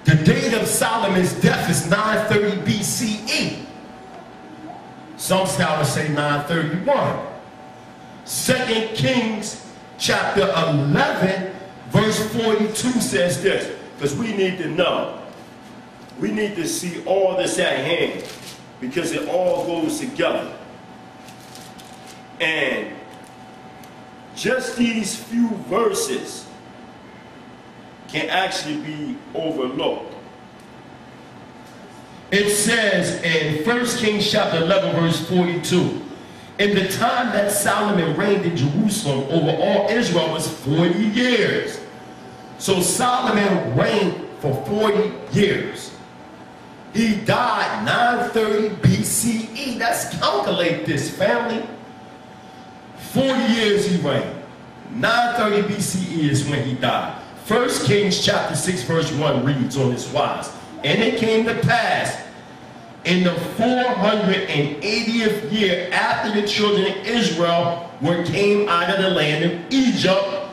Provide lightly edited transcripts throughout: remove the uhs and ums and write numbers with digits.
The date of Solomon's death is 930 BCE. Some scholars say 931. 2 Kings chapter 11 verse 42 says this, because we need to know. We need to see all this at hand, because it all goes together. And just these few verses can actually be overlooked. It says in 1 Kings chapter 11 verse 42, in the time that Solomon reigned in Jerusalem over all Israel was 40 years. So Solomon reigned for 40 years. He died 930 BCE. Let's calculate this, family. 40 years he reigned. 930 BCE is when he died. 1 Kings chapter 6 verse 1 reads on this wise. And it came to pass in the 480th year after the children of Israel came out of the land of Egypt,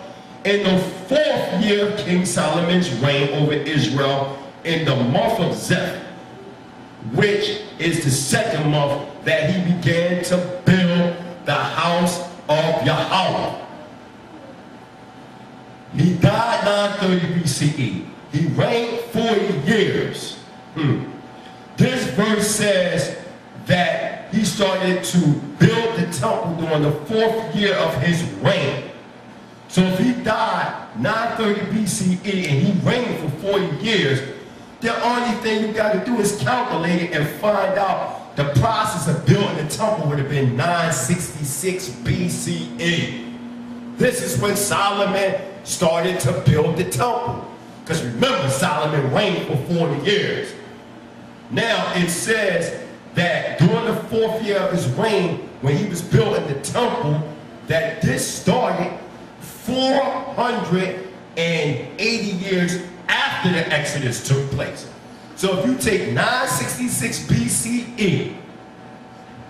in the 4th year of King Solomon's reign over Israel, in the month of Zeph, which is the 2nd month, that he began to build the house of Yahweh. He died 930 BCE. He reigned 40 years. This verse says that he started to build the temple during the 4th year of his reign. So if he died 930 BCE and he reigned for 40 years, the only thing you got to do is calculate it and find out the process of building the temple would have been 966 BCE. This is when Solomon started to build the temple. Because remember, Solomon reigned for 40 years. Now it says that during the 4th year of his reign, when he was building the temple, that this started 480 years after the Exodus took place. So if you take 966 BCE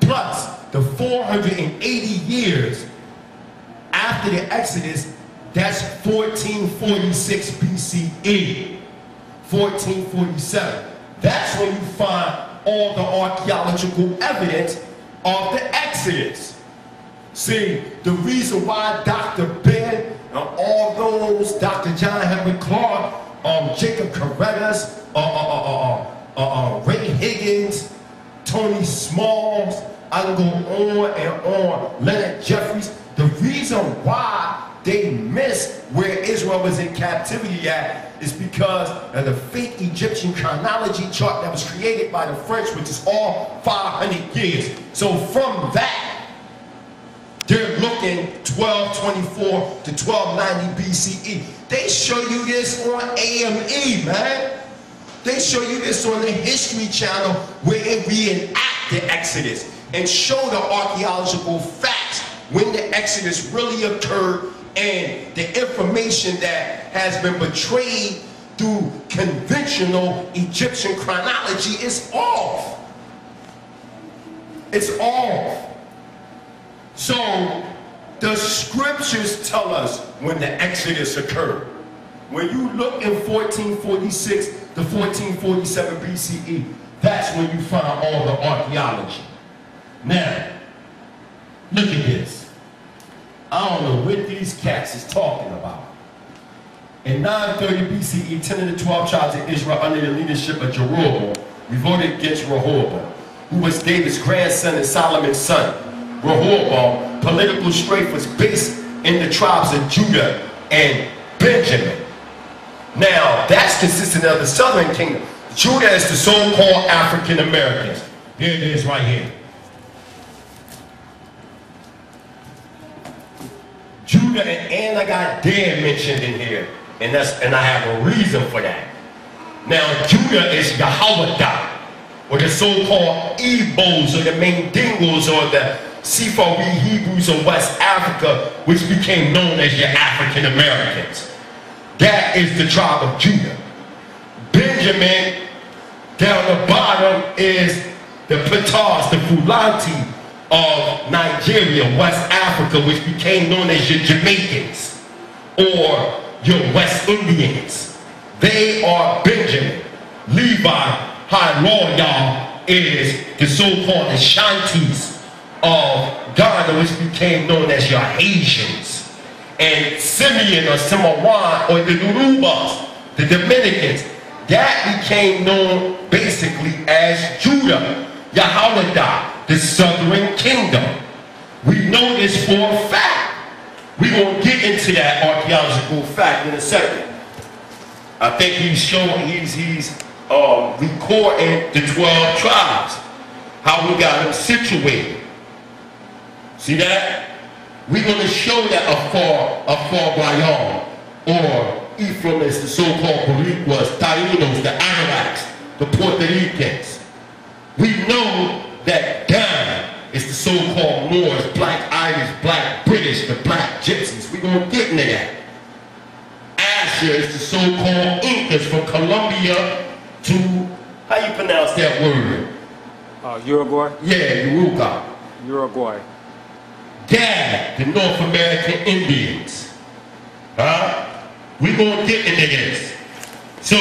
plus the 480 years after the Exodus, that's 1446 BCE, 1447. That's when you find all the archaeological evidence of the Exodus. See, the reason why Dr. Ben and all those, Dr. John Henry Clark, Jacob Correttas, Ray Higgins, Tony Smalls, I can go on and on, Leonard Jeffries, the reason why they missed where Israel was in captivity at is because of the fake Egyptian chronology chart that was created by the French, which is all 500 years. So from that, they're looking 1224 to 1290 BCE. They show you this on AME, man. They show you this on the History Channel where it reenact the Exodus and show the archaeological facts when the Exodus really occurred, and the information that has been portrayed through conventional Egyptian chronology is off. It's off. So the scriptures tell us when the Exodus occurred. When you look in 1446 to 1447 BCE, that's when you find all the archaeology. Now, look at this. I don't know what these cats is talking about. In 930 BCE, 10 of the 12 tribes of Israel under the leadership of Jeroboam revolted against Rehoboam, who was David's grandson and Solomon's son. Rehoboam's political strength was based in the tribes of Judah and Benjamin. Now, that's consistent of the southern kingdom. Judah is the so-called African Americans. Here it is right here. Judah and Anagai did mentioned in here, and I have a reason for that. Now, Judah is Yahweh, or the so-called Igbos, or the Mandingos, or the Sephardi Hebrews of West Africa, which became known as your African Americans. That is the tribe of Judah. Benjamin, down the bottom, is the Platars, the Fulanti of Nigeria, West Africa, which became known as your Jamaicans or your West Indians. They are Benjamin. Levi, High Law, y'all, is the so-called Ashantis of Ghana, which became known as your Haitians. And Simeon or Samoan or the Yorubas, the Dominicans, that became known basically as Judah, Yahweh, the southern kingdom. We know this for a fact. We're going to get into that archaeological fact in a second. I think he's showing, he's recording the 12 tribes, how we got them situated. See that? We're going to show that Afar Bayam, or Ephraim is the so-called Boricuas, Taínos, the Arawaks, the Puerto Ricans. We know that Dan is the so-called Moors, Black Irish, Black British, the Black Gypsies. We're going to get into that. Asher is the so-called Incas from Colombia to, how you pronounce that word? Uruguay? Yeah, Uruguay. Uruguay. Gad, the North American Indians. We're going to get into this. So,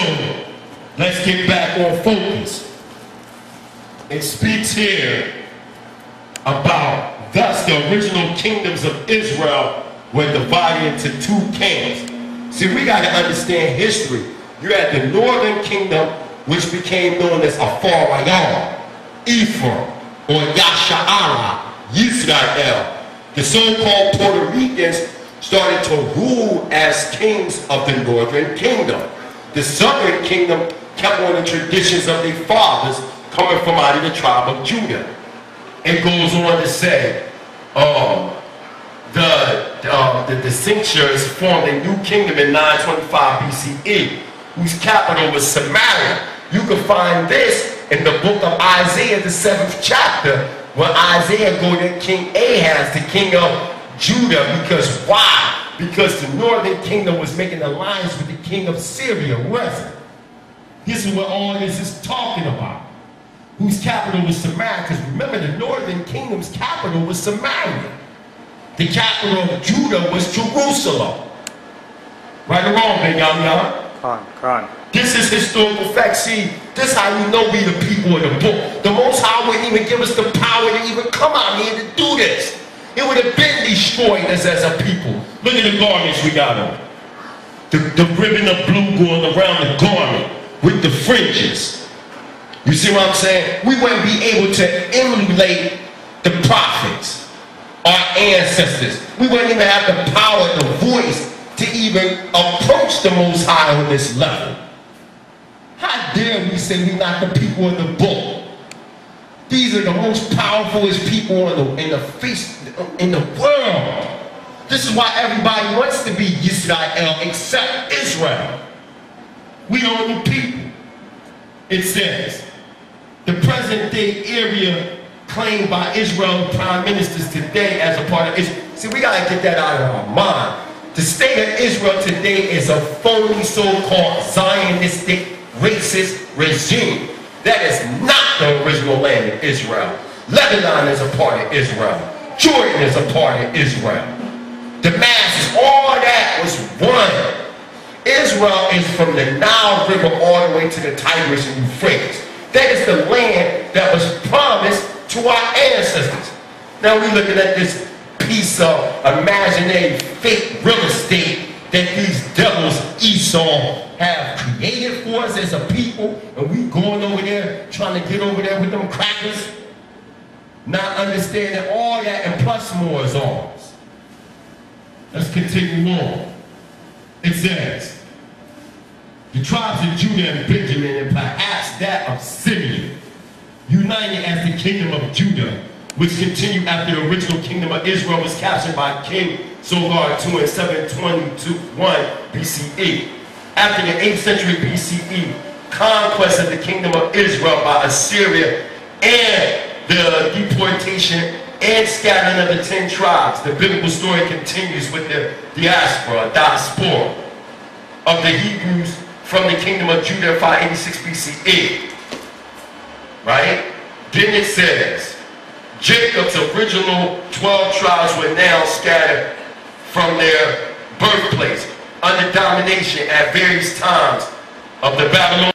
let's get back on focus. It speaks here about, thus the original kingdoms of Israel were divided into two camps. See, we got to understand history. You had the northern kingdom, which became known as Afar Bayam, Ephraim, or Yasha'ara, Israel. The so-called Puerto Ricans started to rule as kings of the northern kingdom. The southern kingdom kept on the traditions of their fathers coming from out of the tribe of Judah. It goes on to say, the Cinctures formed a new kingdom in 925 BCE, whose capital was Samaria. You can find this in the book of Isaiah, the 7th chapter, when Isaiah goes to King Ahaz, the king of Judah. Because why? Because the northern kingdom was making alliance with the king of Syria, wasn't it? This is what all this is talking about. Whose capital was Samaria. Because remember, the northern kingdom's capital was Samaria. The capital of Judah was Jerusalem. Right or wrong, Ben Yam? This is historical fact. See, this is how you know we the people of the book. The Most High wouldn't even give us the power to even come out here to do this. It would have been destroyed us as a people. Look at the garments we got on. The ribbon of blue going around the garment with the fringes. You see what I'm saying? We wouldn't be able to emulate the prophets, our ancestors. We wouldn't even have the power, the voice to even approach the Most High on this level. How dare we say we're not the people of the book? These are the most powerfulest people in the world. This is why everybody wants to be Israel except Israel. We the only people. It says, the present day area claimed by Israel prime ministers today as a part of Israel. See, we gotta get that out of our mind. The state of Israel today is a phony so-called Zionistic racist regime. That is not the original land of Israel. Lebanon is a part of Israel. Jordan is a part of Israel. Damascus, all that was one. Israel is from the Nile River all the way to the Tigris and Euphrates. That is the land that was promised to our ancestors. Now we're looking at this piece of imaginary fake real estate that these devils Esau have created for us as a people, and we going over there trying to get over there with them crackers, not understanding all that and plus more is ours. Let's continue on. It says, the tribes of Judah and Benjamin, and perhaps that of Simeon, united as the kingdom of Judah, which continued after the original kingdom of Israel was captured by King Sogar II in 721 BCE. After the 8th century BCE, conquest of the kingdom of Israel by Assyria and the deportation and scattering of the 10 tribes. The biblical story continues with the diaspora of the Hebrews from the kingdom of Judah in 586 BCE. Right? Then it says, Jacob's original 12 tribes were now scattered from their birthplace under domination at various times of the Babylonian